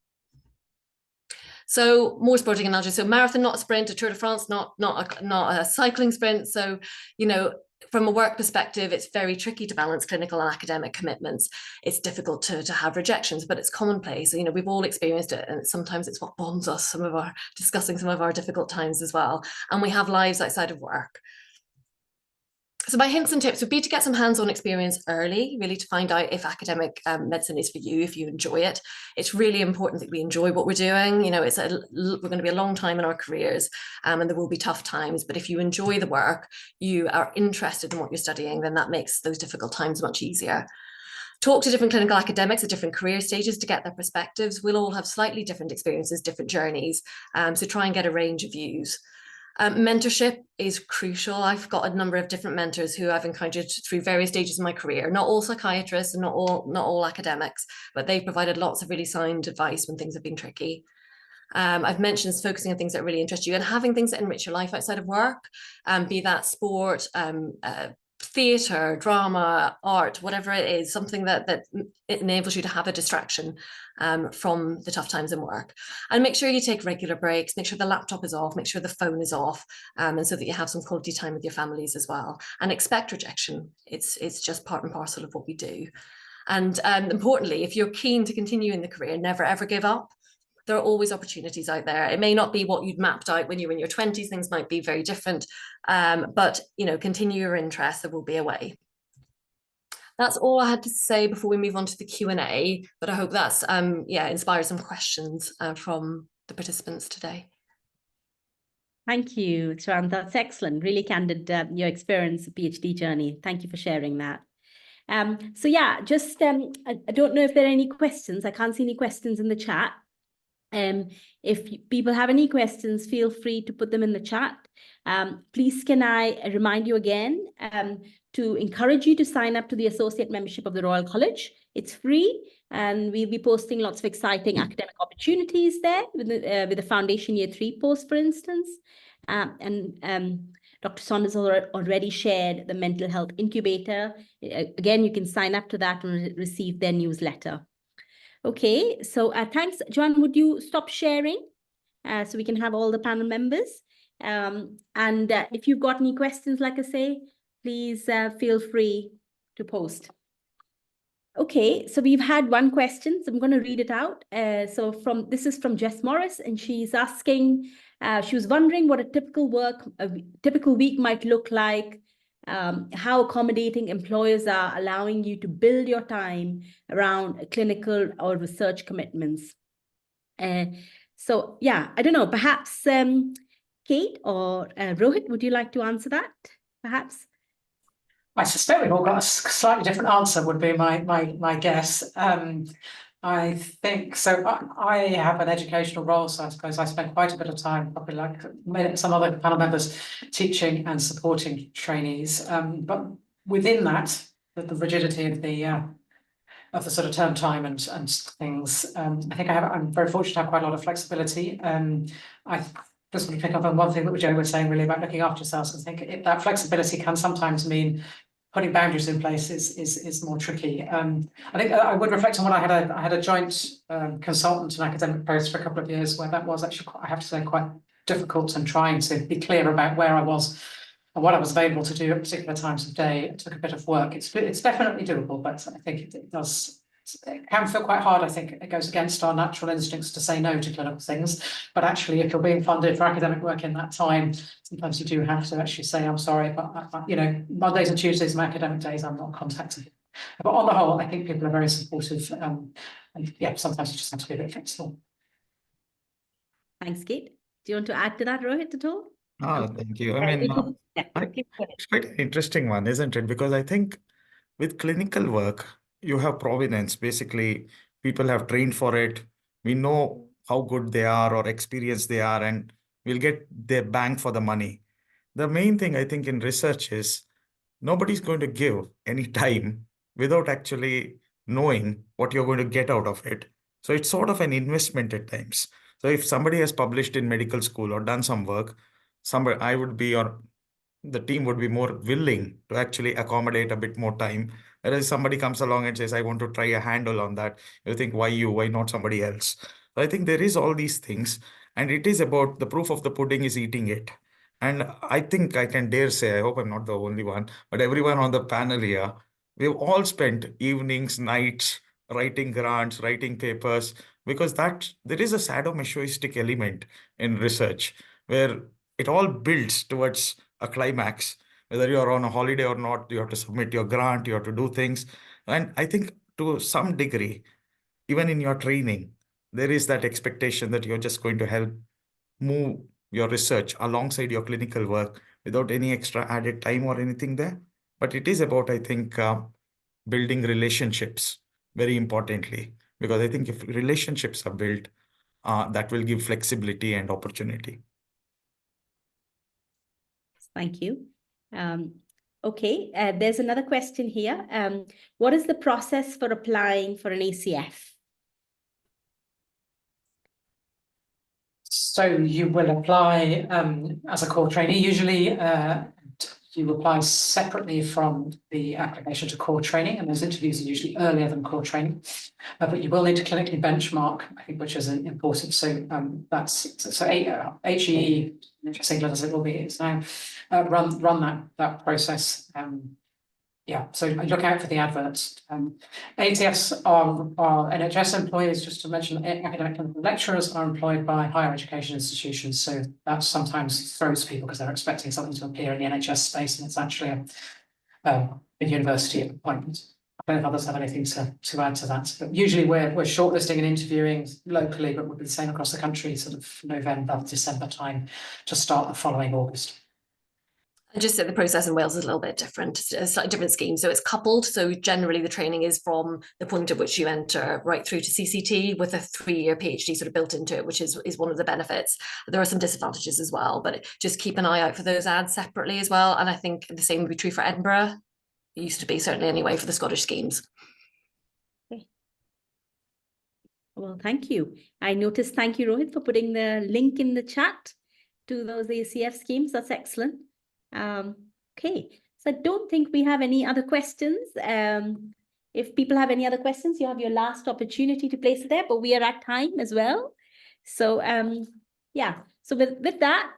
So more sporting analogy. So marathon, not a sprint, a Tour de France, not a cycling sprint. So, you know, from a work perspective, it's very tricky to balance clinical and academic commitments. It's difficult to have rejections, but it's commonplace. You know, we've all experienced it, and sometimes it's what bonds us, discussing some of our difficult times as well. And we have lives outside of work. So my hints and tips would be to get some hands-on experience early, really to find out if academic medicine is for you, if you enjoy it. It's really important that we enjoy what we're doing. You know, we're going to be a long time in our careers and there will be tough times, but if you enjoy the work, you are interested in what you're studying, then that makes those difficult times much easier. Talk to different clinical academics at different career stages to get their perspectives. We'll all have slightly different experiences, different journeys, so try and get a range of views. Mentorship is crucial. I've got a number of different mentors who I've encountered through various stages of my career, not all psychiatrists and not all academics, but they've provided lots of really sound advice when things have been tricky. I've mentioned focusing on things that really interest you and having things that enrich your life outside of work, be that sport, theatre, drama, art, whatever it is, something that it enables you to have a distraction from the tough times in work. And make sure you take regular breaks, make sure the laptop is off, make sure the phone is off, and so that you have some quality time with your families as well. And expect rejection. It's just part and parcel of what we do. And importantly, if you're keen to continue in the career, never ever give up. There are always opportunities out there. It may not be what you'd mapped out when you were in your 20s, things might be very different, but continue your interest, there will be a way. That's all I had to say before we move on to the Q&A, but I hope that's inspired some questions from the participants today. Thank you, Joanne. That's excellent. Really candid, your experience, PhD journey. Thank you for sharing that. So yeah, just I don't know if there are any questions. I can't see any questions in the chat. If people have any questions, feel free to put them in the chat. Please, can I remind you again to encourage you to sign up to the associate membership of the Royal College. It's free, and we'll be posting lots of exciting academic opportunities there with the Foundation Year 3 post, for instance. Dr. Saunders already shared the Mental Health Incubator. Again, you can sign up to that and receive their newsletter. Okay, so thanks. Joanne, would you stop sharing so we can have all the panel members? If you've got any questions, like I say, please feel free to post. Okay, so we've had one question, so I'm going to read it out. This is from Jess Morris, and she's asking, she was wondering what a typical week might look like, how accommodating employers are allowing you to build your time around clinical or research commitments. So yeah, I don't know, perhaps Kate or Rohit, would you like to answer that, perhaps? I suspect we've all got a slightly different answer, would be my guess. I think so. I have an educational role, so I suppose I spend quite a bit of time, probably like some other panel members, teaching and supporting trainees. But within that, the rigidity of the sort of term time and things, I think I'm very fortunate to have quite a lot of flexibility. I just want to pick up on one thing that Joe was saying really about looking after yourselves. I think that flexibility can sometimes mean putting boundaries in place is more tricky. I think I would reflect on when I had a joint consultant and academic post for a couple of years, where that was actually, I have to say, quite difficult, and trying to be clear about where I was and what I was available to do at particular times of day. It took a bit of work. It's definitely doable, but I think it can feel quite hard. I think it goes against our natural instincts to say no to clinical things, but actually, if you're being funded for academic work in that time, sometimes you do have to actually say, I'm sorry, but Mondays and Tuesdays, my academic days, I'm not contacting. But on the whole, I think people are very supportive, and yeah, sometimes you just have to be a bit flexible. Thanks, Kate. Do you want to add to that, Rohit, at all? Oh, thank you. I mean, it's quite an interesting one, isn't it? Because I think with clinical work, you have provenance. Basically, people have trained for it. We know how good they are or experienced they are, and we'll get their bang for the money. The main thing I think in research is nobody's going to give any time without actually knowing what you're going to get out of it. So it's sort of an investment at times. So if somebody has published in medical school or done some work, I would be, or the team would be more willing to actually accommodate a bit more time. Whereas somebody comes along and says, I want to try a handle on that. You think, why you? Why not somebody else? So I think there is all these things, and it is about the proof of the pudding is eating it. And I think I can dare say, I hope I'm not the only one, but everyone on the panel here, we've all spent evenings, nights, writing grants, writing papers, because there is a sadomasochistic element in research where it all builds towards a climax. Whether you're on a holiday or not, you have to submit your grant, you have to do things. And I think to some degree, even in your training, there is that expectation that you're just going to help move your research alongside your clinical work without any extra added time or anything there. But it is about, I think, building relationships very importantly, because I think if relationships are built, that will give flexibility and opportunity. Thank you. Okay, there's another question here. What is the process for applying for an ACF? So you will apply as a core trainee. Usually you apply separately from the application to core training, and those interviews are usually earlier than core training. But you will need to clinically benchmark, I think, which is important. So HEE, NHS England as it will be, it's now run that process. Yeah, so look out for the adverts. ATS are NHS employees, just to mention. Academic clinical lecturers are employed by higher education institutions, so that sometimes throws people because they're expecting something to appear in the NHS space, and it's actually a university appointment. I don't know if others have anything to add to that, but usually we're shortlisting and interviewing locally, but we'll be the same across the country, sort of November, December time, to start the following August. And just that the process in Wales is a little bit different. It's a slightly different scheme. So it's coupled. So generally the training is from the point at which you enter right through to CCT, with a 3-year PhD sort of built into it, which is one of the benefits. There are some disadvantages as well, but just keep an eye out for those ads separately as well. And I think the same would be true for Edinburgh. It used to be, certainly anyway, for the Scottish schemes. Okay. Well, thank you. I noticed, thank you, Rohit, for putting the link in the chat to those ACF schemes. That's excellent. Okay, so I don't think we have any other questions. If people have any other questions, you have your last opportunity to place it there, but we are at time as well. So yeah, so with that,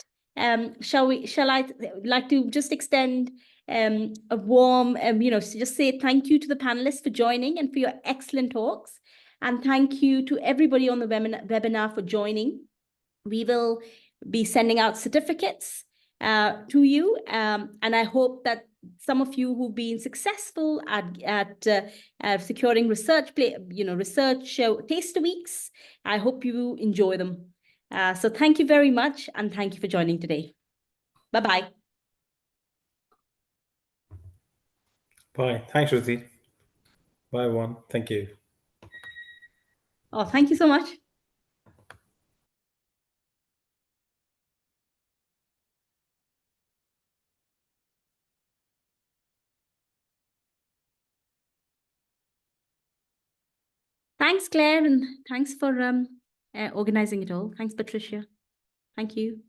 shall I like to just extend a warm, just say thank you to the panelists for joining and for your excellent talks. And thank you to everybody on the webinar for joining. We will be sending out certificates to you, and I hope that some of you who've been successful at securing research taster weeks, I hope you enjoy them. So thank you very much, and thank you for joining today. Bye-bye. Bye. Thanks, Ruthie. Bye, everyone. Thank you. Oh, thank you so much. Thanks, Claire, and thanks for organizing it all. Thanks, Patricia. Thank you.